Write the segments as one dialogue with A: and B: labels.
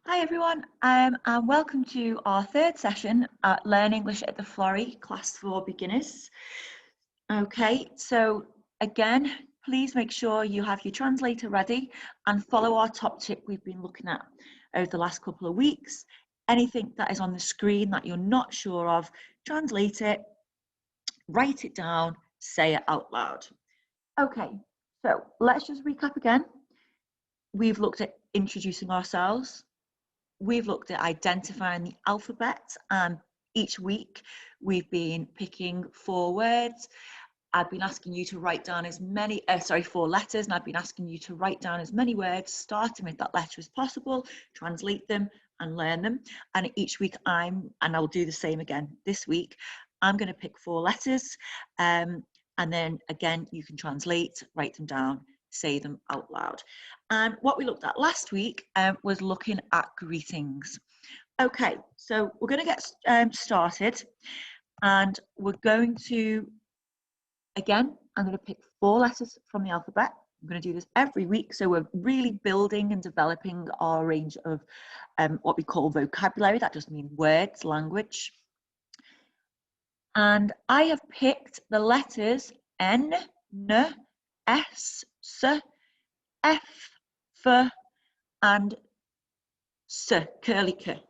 A: Hi everyone, and welcome to our third session at Learn English at the Florrie class for beginners. Okay, so again, please make sure you have your translator ready and follow our top tip we've been looking at over the last couple of weeks. Anything that is on the screen that you're not sure of, translate it, write it down, say it out loud. Okay, so let's just recap again. We've looked at introducing ourselves. We've looked at identifying the alphabet, and each week we've been picking 4 words. I've been asking you to write down as many, 4 letters, and I've been asking you to write down as many words starting with that letter as possible, translate them and learn them. And each week and I'll do the same again this week, I'm going to pick 4 letters, and then again you can translate, write them down, say them out loud. And what we looked at last week was looking at greetings. Okay, so we're going to get started, and we're going to, again, I'm going to pick 4 letters from the alphabet. I'm going to do this every week, so we're really building and developing our range of what we call vocabulary. That just means words, language. And I have picked the letters N, N, S, S, F, F, and S, curly K.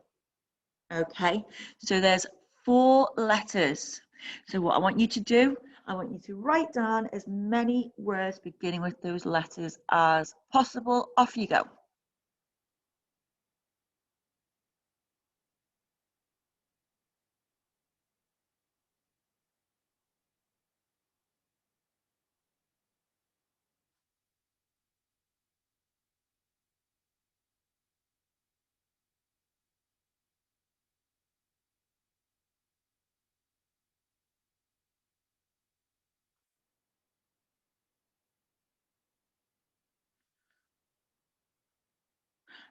A: Okay, so there's 4 letters. So what I want you to do, I want you to write down as many words beginning with those letters as possible. Off you go.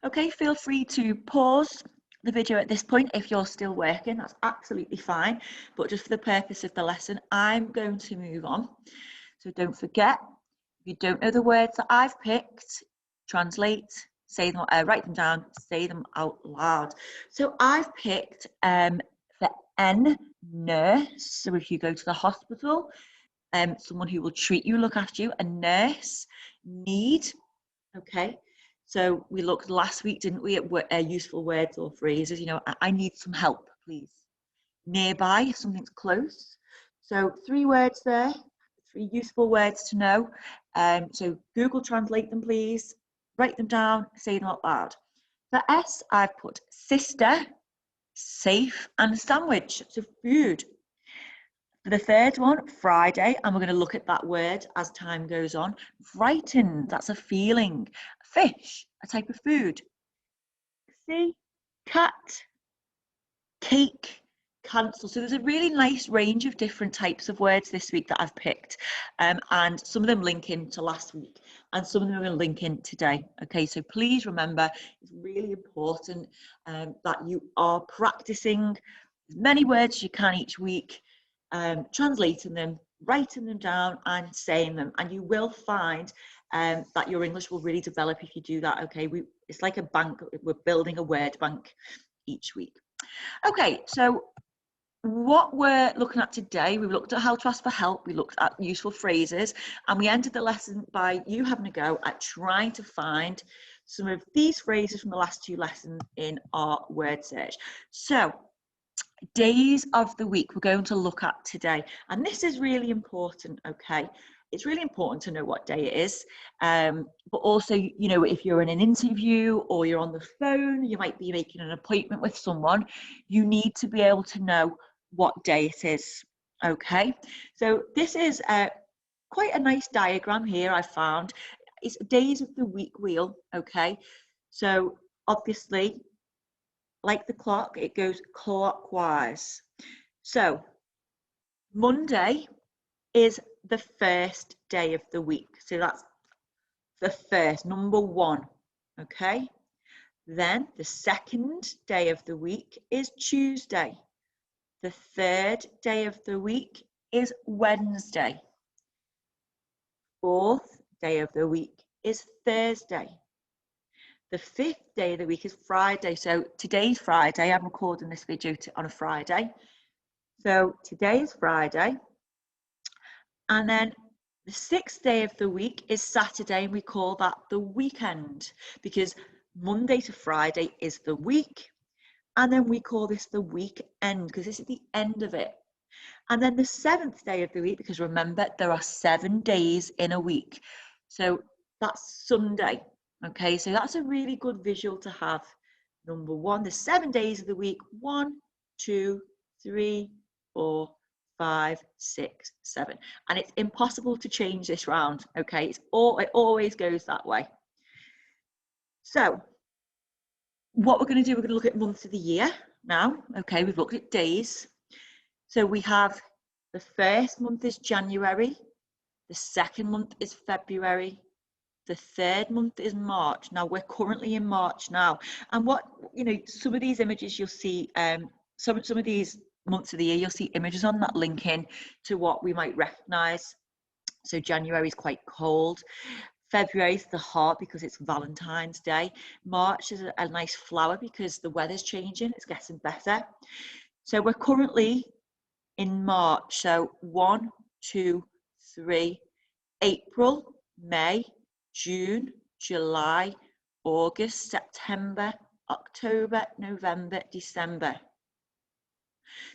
A: Okay, feel free to pause the video at this point if you're still working. That's absolutely fine. But just for the purpose of the lesson, I'm going to move on. So don't forget, if you don't know the words that I've picked, translate, say them, write them down, say them out loud. So I've picked for N, nurse. So if you go to the hospital, someone who will treat you, look after you, a nurse. Need, okay. So we looked last week, didn't we, at useful words or phrases. You know, I need some help, please. Nearby, if something's close. So 3 words there, 3 useful words to know. So Google Translate them, please. Write them down, say them out loud. For S, I've put sister, safe, and sandwich. So food. For the third one, Friday, and we're going to look at that word as time goes on. Frightened, that's a feeling. Fish, a type of food. See, cat, cake, cancel. So there's a really nice range of different types of words this week that I've picked, and some of them link into last week and some of them are going to link in today. Okay, so please remember, it's really important that you are practicing as many words as you can each week, translating them, writing them down and saying them, and you will find that your English will really develop if you do that. Okay, it's like a bank. We're building a word bank each week. Okay, so what we're looking at today, we've looked at how to ask for help, we looked at useful phrases, and we ended the lesson by you having a go at trying to find some of these phrases from the last 2 lessons in our word search. So days of the week we're going to look at today, and this is really important. Okay, it's really important to know what day it is, but also, you know, if you're in an interview or you're on the phone, you might be making an appointment with someone, you need to be able to know what day it is. Okay, so this is quite a nice diagram here I found. It's days of the week wheel. Okay, so obviously, like the clock, it goes clockwise. So Monday is the first day of the week. So that's the first, number 1. Okay. Then the second day of the week is Tuesday. The third day of the week is Wednesday. 4th day of the week is Thursday. The 5th day of the week is Friday. So today's Friday. I'm recording this video on a Friday. So today is Friday. And then the 6th day of the week is Saturday, and we call that the weekend because Monday to Friday is the week. And then we call this the weekend because this is the end of it. And then the 7th day of the week, because remember, there are 7 days in a week. So that's Sunday. Okay, so that's a really good visual to have. Number 1, the 7 days of the week, 1, 2, 3, 4, 5, 6, 7. And it's impossible to change this round. Okay, it always goes that way. So what we're going to do, we're going to look at months of the year now. Okay, we've looked at days. So we have the first month is January, the second month is February, the third month is March. Now we're currently in March now. And what, some of these images you'll see, some of these months of the year, you'll see images on that link in to what we might recognize. So January is quite cold. February is the heart because it's Valentine's Day. March is a nice flower because the weather's changing, it's getting better. So we're currently in March. So 1, 2, 3, April, May, June, July, August, September, October, November, December.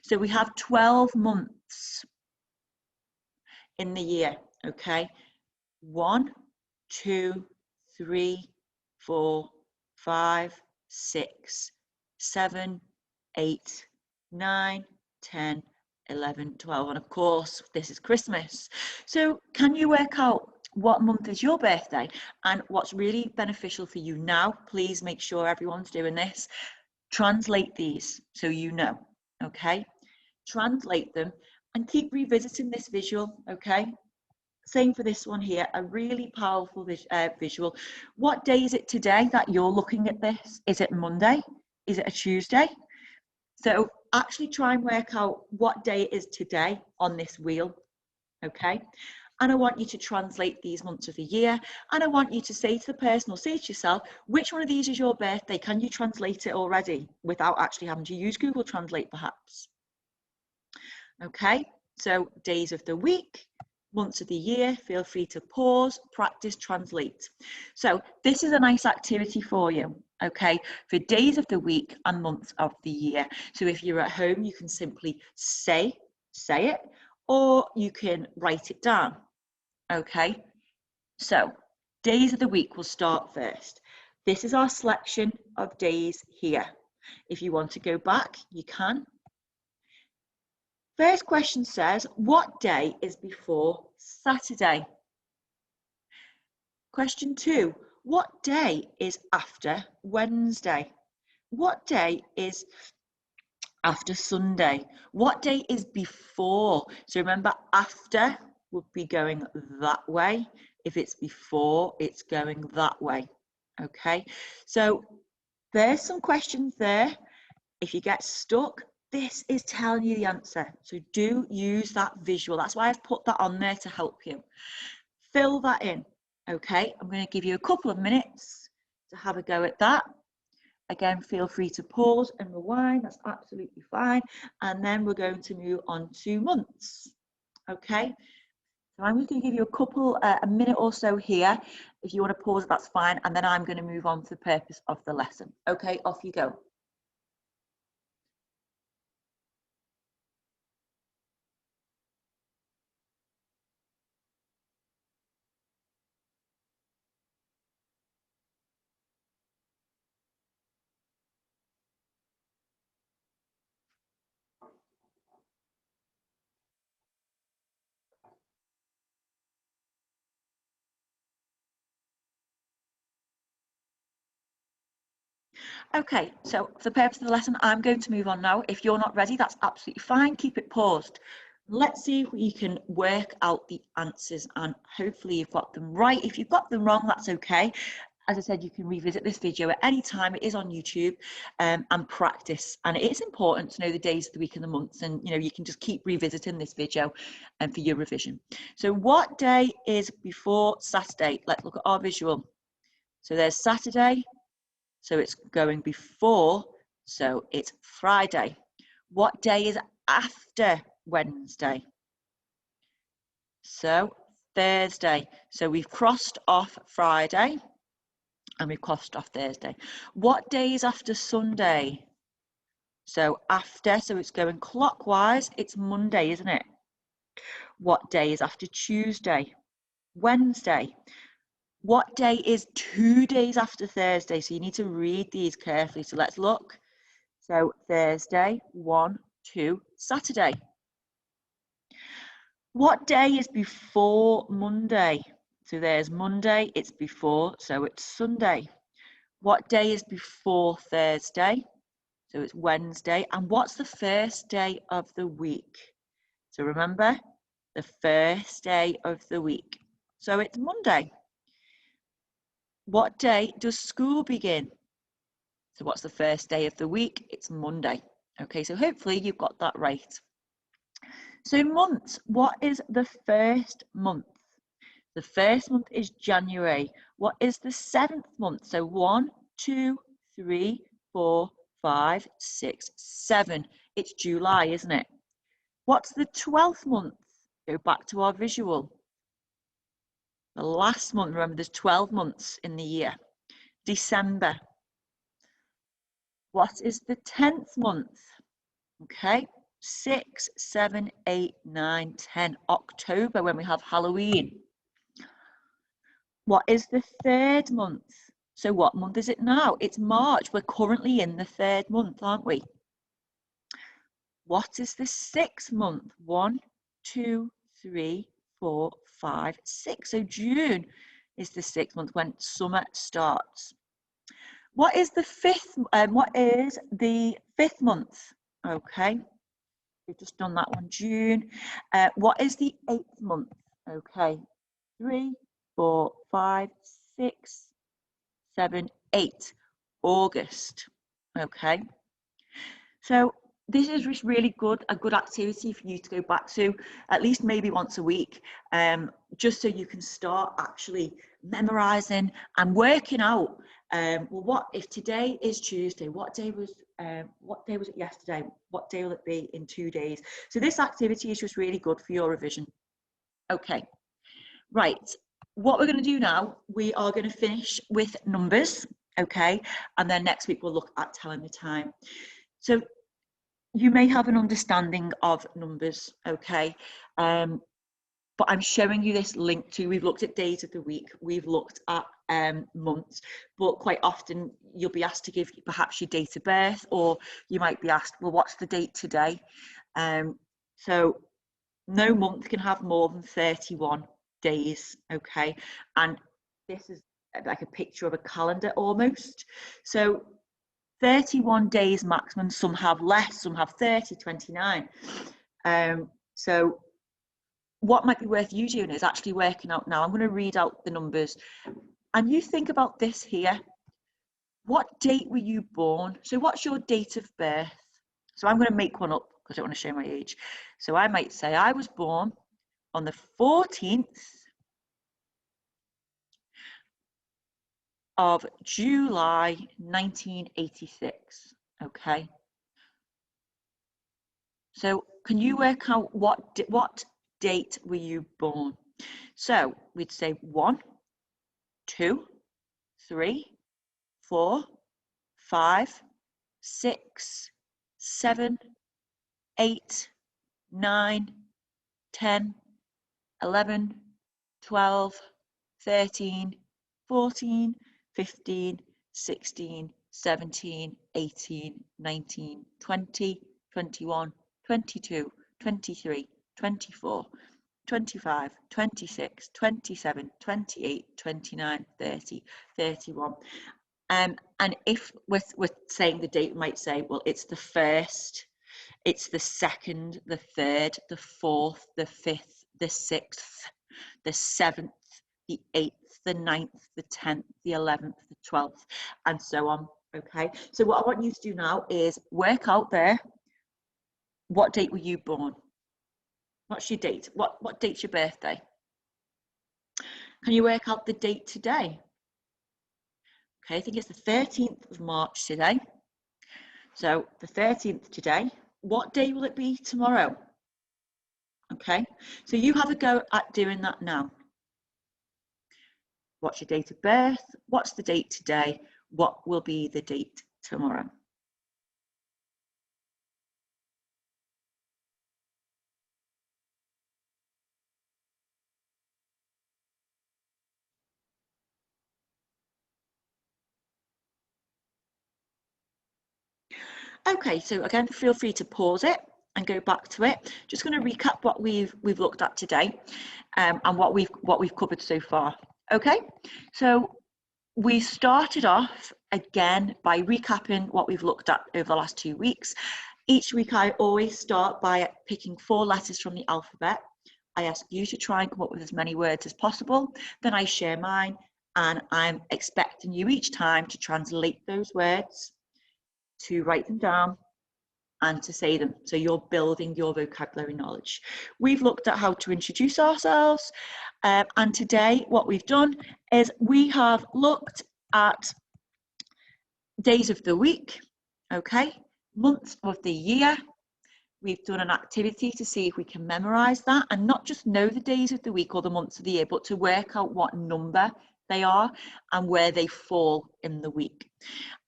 A: So we have 12 months in the year, okay? 1, 2, 3, 4, 5, 6, 7, 8, 9, 10, 11, 12, and of course this is Christmas. So can you work out what month is your birthday? And what's really beneficial for you now, please make sure everyone's doing this, translate these so you know, okay? Translate them and keep revisiting this visual, okay? Same for this one here, a really powerful visual. What day is it today that you're looking at this? Is it Monday? Is it a Tuesday? So actually try and work out what day it is today on this wheel, okay? And I want you to translate these months of the year, and I want you to say to the person or say to yourself, which one of these is your birthday? Can you translate it already without actually having to use Google Translate perhaps? Okay, so days of the week, months of the year, feel free to pause, practice, translate. So this is a nice activity for you, okay, for days of the week and months of the year. So if you're at home, you can simply say it, or you can write it down, okay? So days of the week will start first. This is our selection of days here. If you want to go back, you can. First question says, what day is before Saturday? Question 2, what day is after Wednesday? What day is after Sunday? What day is before? So remember, after would be going that way. If it's before, it's going that way. Okay, so there's some questions there. If you get stuck, this is telling you the answer. So do use that visual. That's why I've put that on there to help you. Fill that in, okay? I'm going to give you a couple of minutes to have a go at that. Again, feel free to pause and rewind. That's absolutely fine. And then we're going to move on to months, okay? So I'm just going to give you a minute or so here. If you want to pause, that's fine. And then I'm going to move on to the purpose of the lesson. Okay, off you go. Okay, so for the purpose of the lesson, I'm going to move on now. If you're not ready, that's absolutely fine. Keep it paused. Let's see if we can work out the answers, and hopefully you've got them right. If you've got them wrong, that's okay. As I said, you can revisit this video at any time. It is on YouTube, and practice. And it is important to know the days of the week and the months, and you can just keep revisiting this video for your revision. So what day is before Saturday? Let's look at our visual. So there's Saturday, So it's going before, so it's Friday. What day is after Wednesday? So Thursday. So we've crossed off Friday and we've crossed off Thursday. What day is after Sunday? So after, so it's going clockwise, it's Monday, isn't it? What day is after Tuesday? Wednesday. What day is 2 days after Thursday? So you need to read these carefully. So let's look. So Thursday, 1, 2, Saturday. What day is before Monday? So there's Monday, it's before, so it's Sunday. What day is before Thursday? So it's Wednesday. And what's the first day of the week? So remember, the first day of the week. So it's Monday. What day does school begin? So what's the first day of the week? It's Monday. Okay, so hopefully you've got that right. So months, what is the first month? The first month is January. What is the 7th month? So 1, 2, 3, 4, 5, 6, 7. It's July, isn't it? What's the 12th month? Go back to our visual. The last month, remember there's 12 months in the year. December. What is the 10th month? Okay, 6, 7, 8, 9, 10. October, when we have Halloween. What is the 3rd month? So what month is it now? It's March. We're currently in the 3rd month, aren't we? What is the 6th month? 1, 2, 3, 4, 5, 6. So June is the 6th month when summer starts. What is the 5th? What is the 5th month? Okay, we've just done that one. June. What is the 8th month? Okay, 3, 4, 5, 6, 7, 8. August. Okay. So this is just really a good activity for you to go back to at least maybe once a week, just so you can start actually memorizing and working out. Well, what if today is Tuesday? What day was it yesterday? What day will it be in 2 days? So this activity is just really good for your revision. Okay, right. What we're going to do now, we are going to finish with numbers, okay? And then next week we'll look at telling the time. So you may have an understanding of numbers, okay? But I'm showing you this link to, we've looked at days of the week, we've looked at months, but quite often you'll be asked to give perhaps your date of birth, or you might be asked, well, what's the date today? So no month can have more than 31 days, okay? And this is like a picture of a calendar almost. So 31 days maximum, some have less, some have 30, 29. So what might be worth you doing is actually working out now. I'm going to read out the numbers and you think about this here. What date were you born? So what's your date of birth? So I'm going to make one up because I don't want to show my age. So I might say I was born on the 14th of July 1986. Okay. So can you work out what date were you born? So we'd say 1, 2, 3, 4, 5, 6, 7, 8, 9, 10, 11, 12, 13, 14, 15, 16, 17, 18, 19, 20, 21, 22, 23, 24, 25, 26, 27, 28, 29, 30, 31. And if we're saying the date, we might say, well, it's the 1st, it's the 2nd, the 3rd, the 4th, the 5th, the 6th, the 7th, the 8th, the 9th, the 10th, the 11th, the 12th, and so on. Okay, so what I want you to do now is work out there, what date were you born? What's your date? What date's your birthday? Can you work out the date today? Okay, I think it's the 13th of March today. So the 13th today, what day will it be tomorrow? Okay, so you have a go at doing that now. What's your date of birth? What's the date today? What will be the date tomorrow? Okay, so again, feel free to pause it and go back to it. Just going to recap what we've looked at today, and what we've covered so far. Okay, so we started off again by recapping what we've looked at over the last 2 weeks. Each week I always start by picking 4 letters from the alphabet. I ask you to try and come up with as many words as possible. Then I share mine, and I'm expecting you each time to translate those words, to write them down, and to say them. So you're building your vocabulary knowledge. We've looked at how to introduce ourselves, and today what we've done is we have looked at days of the week, okay, months of the year. We've done an activity to see if we can memorize that and not just know the days of the week or the months of the year, but to work out what number they are and where they fall in the week.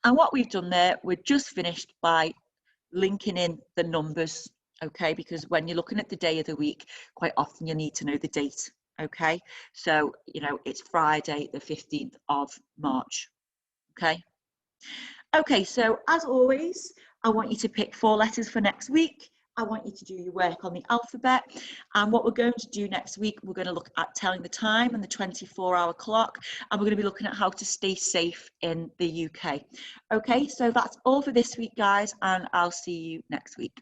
A: And what we've done there, we're just finished by linking in the numbers, okay, because when you're looking at the day of the week, quite often you need to know the date, okay. So it's Friday the 15th of March. Okay, so as always, I want you to pick 4 letters for next week. I want you to do your work on the alphabet. And what we're going to do next week, we're going to look at telling the time and the 24-hour clock. And we're going to be looking at how to stay safe in the UK. Okay, so that's all for this week, guys, and I'll see you next week.